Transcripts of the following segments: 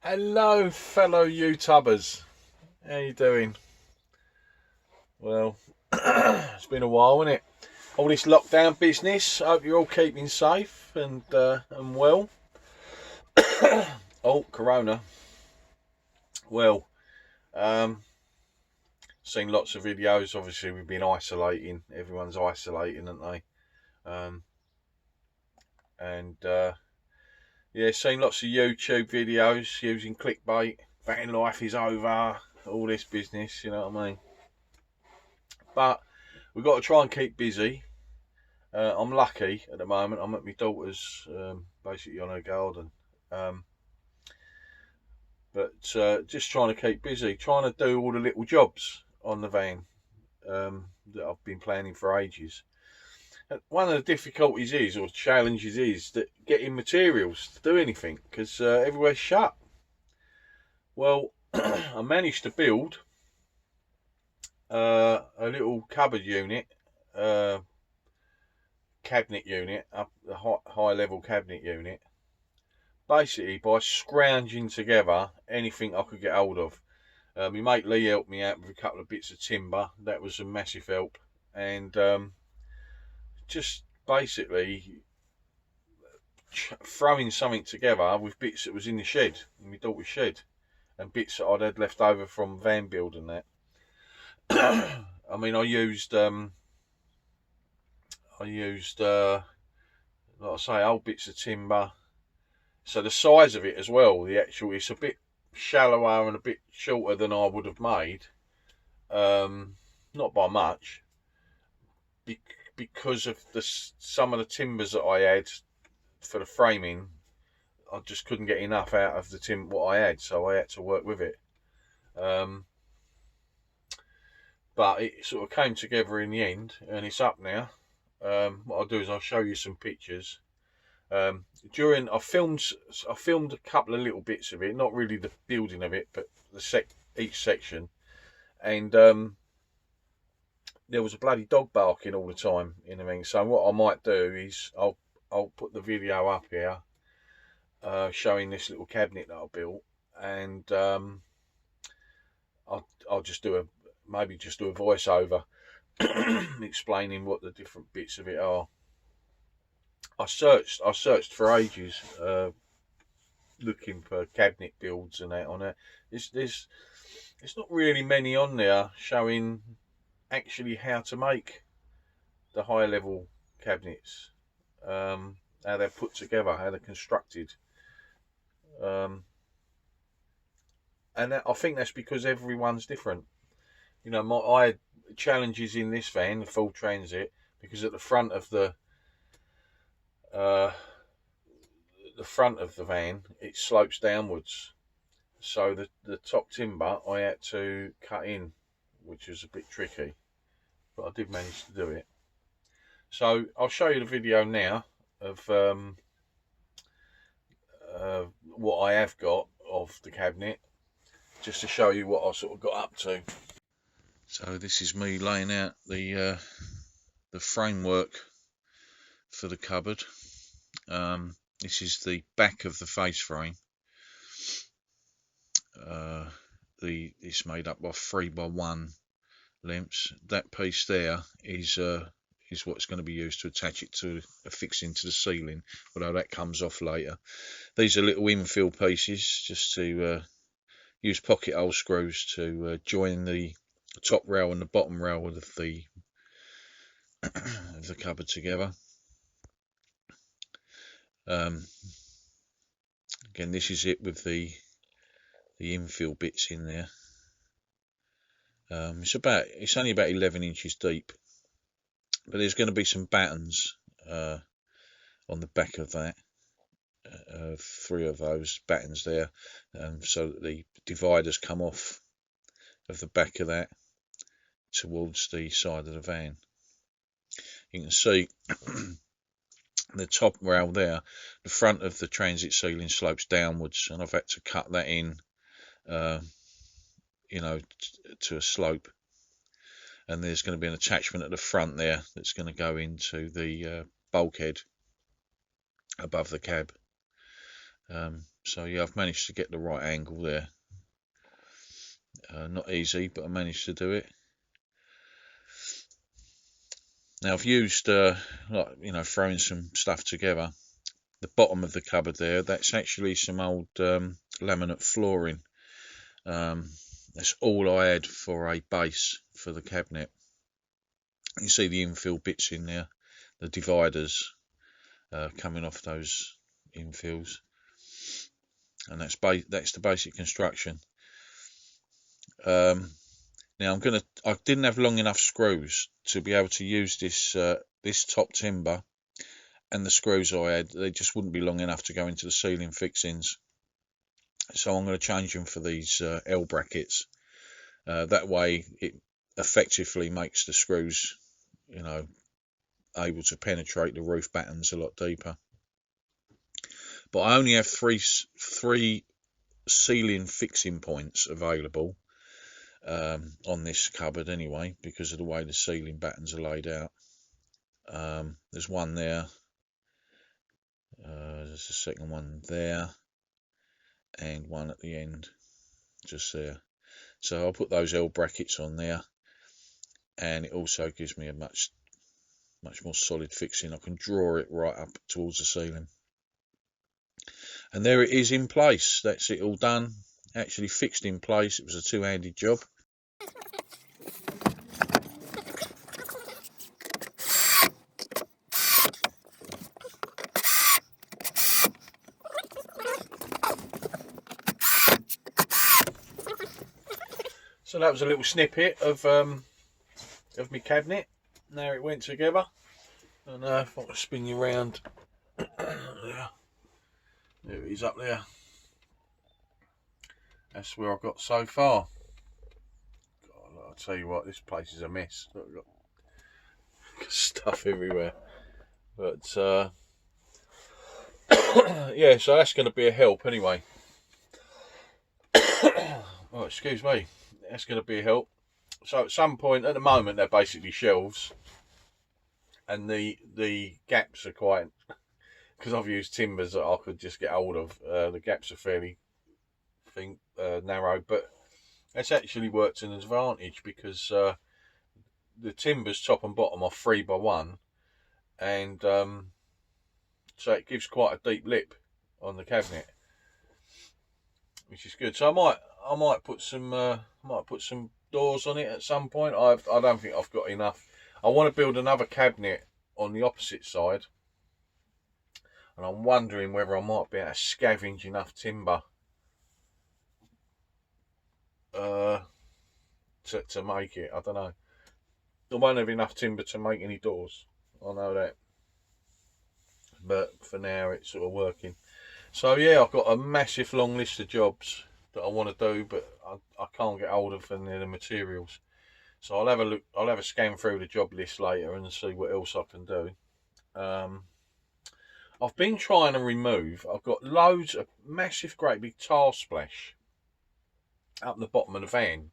Hello, fellow YouTubers. How you doing? Well, it's been a while, isn't it? All this lockdown business. Hope you're all keeping safe and well. Oh, Corona. Well, um, seen lots of videos. Obviously, we've been isolating. Everyone's isolating, aren't they? Um, and yeah, seen lots of YouTube videos using clickbait. Van life is over. All this business. You know what I mean? But we've got to try and keep busy. I'm lucky at the moment. I'm at my daughter's, basically on her garden, um, but just trying to keep busy, trying to do all the little jobs on the van that I've been planning for ages. And one of the difficulties is, or challenges is, that getting materials to do anything because everywhere's shut. Well, I managed to build a little cupboard unit, uh, cabinet unit, up the high level cabinet unit, basically by scrounging together anything I could get hold of. My mate Lee helped me out with a couple of bits of timber. That was a massive help. And just basically throwing something together with bits that was in the shed, in my daughter's shed, and bits that I'd had left over from van build and that. I mean, I used, like I say, old bits of timber. So the size of it as well, the actual, it's a bit shallower and a bit shorter than I would have made. Not by much, because of some of the timbers that I had for the framing. I just couldn't get enough out of the what I had, so I had to work with it. Um, but it sort of came together in the end, and it's up now. What I'll do is I'll show you some pictures. During I filmed a couple of little bits of it, not really the building of it, but each section, and there was a bloody dog barking all the time in the ring. So what I might do is I'll put the video up here, showing this little cabinet that I built, and I'll just do maybe just do a voiceover explaining what the different bits of it are. I searched for ages, looking for cabinet builds and that on it. There's not really many on there showing actually how to make the high level cabinets, how they're put together, how they're constructed. Um, and I think that's because everyone's different. You know, I had challenges in this van, the full transit, because at uh, the front of the van, it slopes downwards. So the top timber I had to cut in, which was a bit tricky, but I did manage to do it. So I'll show you the video now of what I have got of the cabinet, just to show you what I sort of got up to. So this is me laying out the framework for the cupboard. This is the back of the face frame. It's made up of 3x1 lengths. That piece there is what's going to be used to attach it to a fixing to the ceiling, although that comes off later. These are little infill pieces, just to use pocket hole screws to join the top rail and the bottom rail of the of the cupboard together. Again, this is it with the infill bits in there. It's only about 11 inches deep, but there's going to be some battens on the back of that. 3 of those battens there, so that the dividers come off of the back of that towards the side of the van. You can see the top rail there, the front of the transit ceiling slopes downwards, and I've had to cut that in, to a slope. And there's going to be an attachment at the front there that's going to go into the bulkhead above the cab. So yeah, I've managed to get the right angle there. Not easy, but I managed to do it. Now I've used, like, you know, throwing some stuff together. The bottom of the cupboard there, that's actually some old laminate flooring. That's all I had for a base for the cabinet. You see the infill bits in there, the dividers coming off those infills, and that's the basic construction. Now I didn't have long enough screws to be able to use this top timber, and the screws I had, they just wouldn't be long enough to go into the ceiling fixings. So I'm going to change them for these L brackets. That way it effectively makes the screws, you know, able to penetrate the roof battens a lot deeper. But I only have three ceiling fixing points available on this cupboard anyway, because of the way the ceiling battens are laid out. There's one there, there's a second one there, and one at the end just there. So I'll put those L brackets on there, and it also gives me a much more solid fixing. I can draw it right up towards the ceiling, and there it is in place. That's it all done, actually fixed in place. It was a two-handed job. So that was a little snippet of my cabinet. Now it went together, and if I can spin you around, there it is up there. That's where I've got so far. God, I'll tell you what, this place is a mess. I've got stuff everywhere, but yeah, so that's going to be a help anyway. Oh, excuse me. That's going to be a help. So at some point, at the moment, they're basically shelves, and the gaps are quite, because I've used timbers that I could just get hold of. The gaps are fairly narrow, but it's actually worked to an advantage, because the timbers top and bottom are 3x1, and so it gives quite a deep lip on the cabinet, which is good. So I might put some doors on it at some point. I don't think I've got enough. I want to build another cabinet on the opposite side, and I'm wondering whether I might be able to scavenge enough timber to make it. I don't know. I won't have enough timber to make any doors, I know that, but for now it's sort of working. So yeah, I've got a massive long list of jobs that I want to do, but I can't get hold of any of the materials. So I'll have a look. I'll have a scan through the job list later and see what else I can do. I've been trying to remove. I've got loads of massive, great big tile splash up the bottom of the van,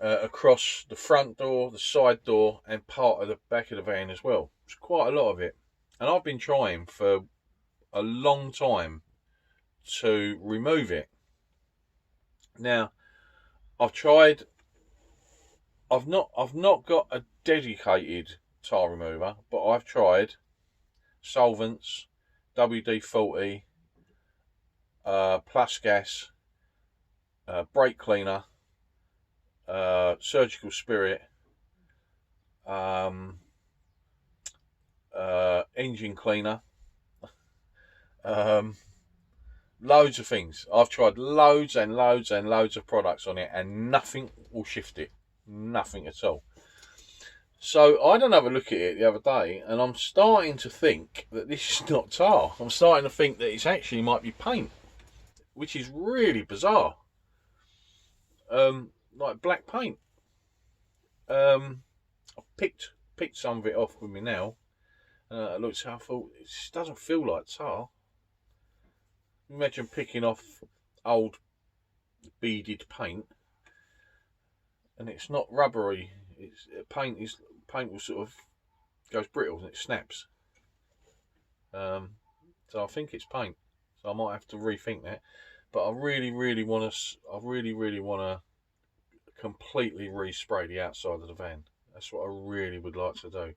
across the front door, the side door, and part of the back of the van as well. It's quite a lot of it, and I've been trying for a long time to remove it. Now, I've tried. I've not got a dedicated tile remover, but I've tried solvents, WD-40, plus gas, brake cleaner, surgical spirit, engine cleaner, loads of things. I've tried loads and loads and loads of products on it, and nothing will shift it. Nothing at all. So I had another look at it the other day, and I'm starting to think that this is not tar. I'm starting to think that it's actually might be paint, which is really bizarre. Like black paint. I picked some of it off with me now. I looked, I thought, it just doesn't feel like tar. Imagine picking off old beaded paint, and it's not rubbery. It's paint will sort of goes brittle and it snaps. So I think it's paint. So I might have to rethink that. But I really want to. I really want to completely respray the outside of the van. That's what I really would like to do.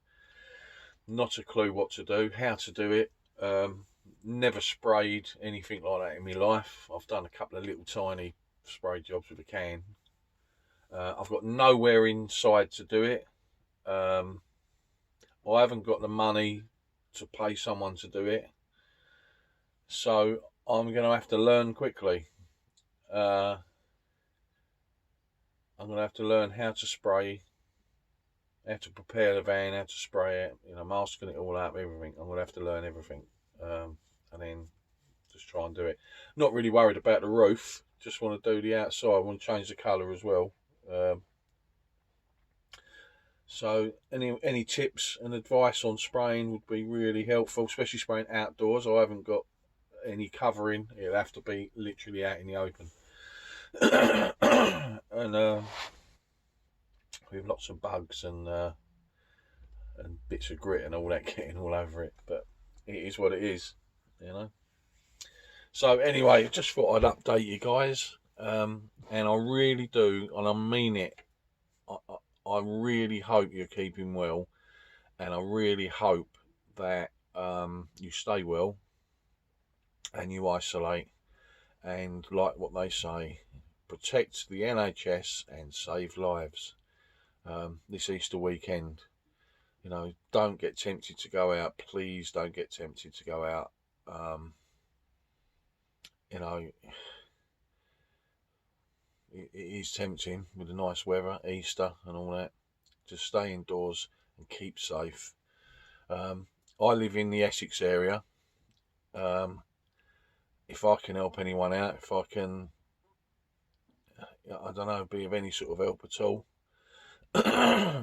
Not a clue what to do, how to do it. Never sprayed anything like that in my life. I've done a couple of little tiny spray jobs with a can. I've got nowhere inside to do it. I haven't got the money to pay someone to do it. So I'm going to have to learn quickly. I'm going to have to learn how to spray, how to prepare the van, how to spray it, masking it all up, everything. I'm going to have to learn everything. And then just try and do it. Not really worried about the roof. Just want to do the outside. I want to change the colour as well. So any tips and advice on spraying would be really helpful, especially spraying outdoors. I haven't got any covering. It'll have to be literally out in the open. And with lots of bugs and bits of grit and all that getting all over it. But it is what it is, So anyway, I just thought I'd update you guys. And I really do, and I mean it. I really hope you're keeping well, and I really hope that you stay well and you isolate, and like what they say, protect the NHS and save lives. This Easter weekend, don't get tempted to go out. Please don't get tempted to go out. It is tempting with the nice weather, Easter and all that. Just stay indoors and keep safe. I live in the Essex area. If I can help anyone out, if I can, I don't know, be of any sort of help at all,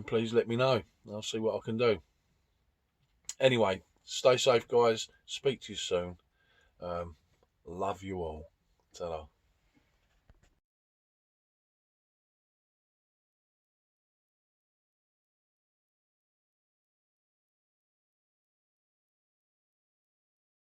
please let me know. I'll see what I can do. Anyway, stay safe, guys. Speak to you soon. Love you all. Ta-ra.